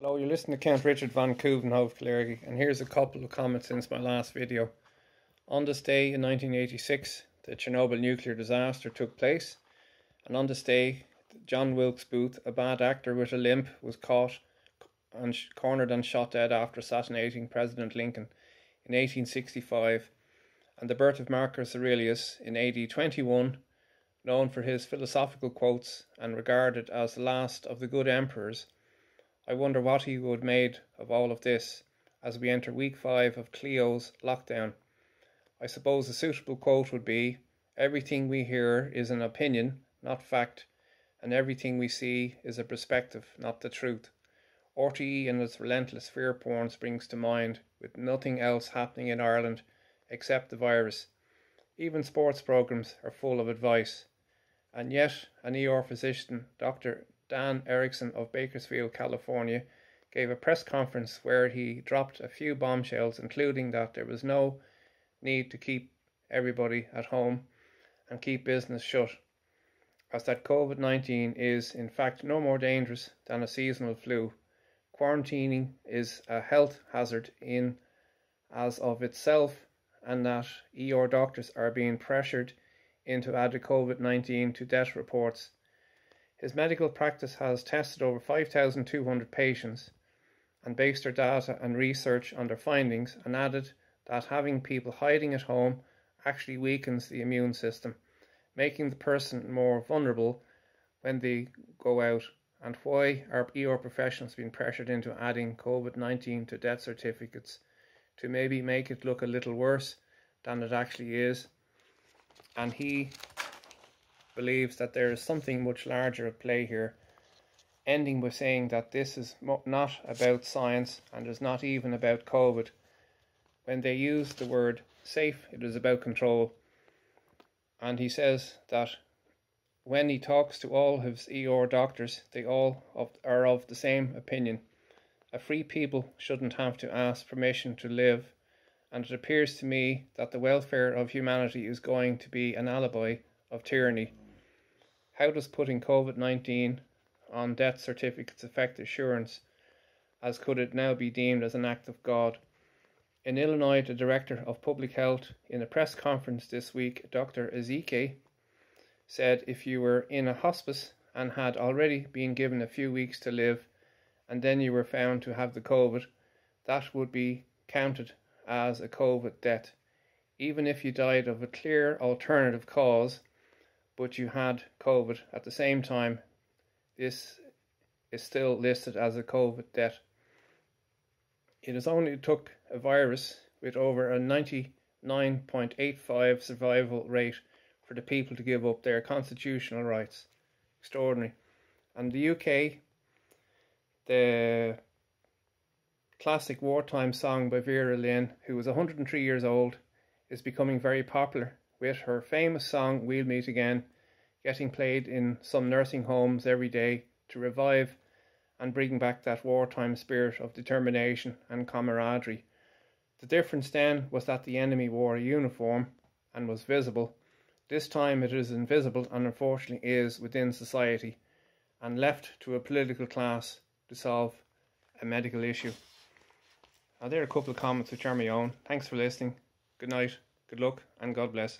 Hello, you're listening to Count Richard van Coudenhove Kalergi, and here's a couple of comments since my last video. On this day in 1986, the Chernobyl nuclear disaster took place, and on this day, John Wilkes Booth, a bad actor with a limp, was caught and cornered and shot dead after assassinating President Lincoln in 1865, and the birth of Marcus Aurelius in AD 21, known for his philosophical quotes and regarded as the last of the good emperors. I wonder what he would have made of all of this as we enter week 5 of Cleo's lockdown. I suppose a suitable quote would be, "Everything we hear is an opinion, not fact, and everything we see is a perspective, not the truth." RTE and its relentless fear porn springs to mind, with nothing else happening in Ireland except the virus. Even sports programmes are full of advice. And yet, an ER physician, Dr. Dan Erickson of Bakersfield, California, gave a press conference where he dropped a few bombshells, including that there was no need to keep everybody at home and keep business shut, as that COVID-19 is in fact no more dangerous than a seasonal flu. Quarantining is a health hazard in as of itself, and that ER doctors are being pressured into adding COVID-19 to death reports. His medical practice has tested over 5,200 patients and based their data and research on their findings, and added that having people hiding at home actually weakens the immune system, making the person more vulnerable when they go out. And why are ER professionals being pressured into adding COVID-19 to death certificates? To maybe make it look a little worse than it actually is. And he believes that there is something much larger at play here, ending by saying that this is not about science and is not even about COVID. When they use the word safe, it is about control. And he says that when he talks to all his ER doctors, they all are of the same opinion. A free people shouldn't have to ask permission to live, and it appears to me that the welfare of humanity is going to be an alibi of tyranny. How does putting COVID-19 on death certificates affect assurance, as could it now be deemed as an act of God? In Illinois, the Director of Public Health, in a press conference this week, Dr. Ezeke, said if you were in a hospice and had already been given a few weeks to live, and then you were found to have the COVID, that would be counted as a COVID death, even if you died of a clear alternative cause, but you had COVID at the same time. This is still listed as a COVID death. It has only took a virus with over a 99.85 survival rate for the people to give up their constitutional rights. Extraordinary. And the UK, the classic wartime song by Vera Lynn, who was 103 years old, is becoming very popular, with her famous song "We'll Meet Again" getting played in some nursing homes every day to revive and bring back that wartime spirit of determination and camaraderie. The difference then was that the enemy wore a uniform and was visible. This time it is invisible and unfortunately is within society and left to a political class to solve a medical issue. Now there are a couple of comments which are my own. Thanks for listening. Good night, good luck, and God bless.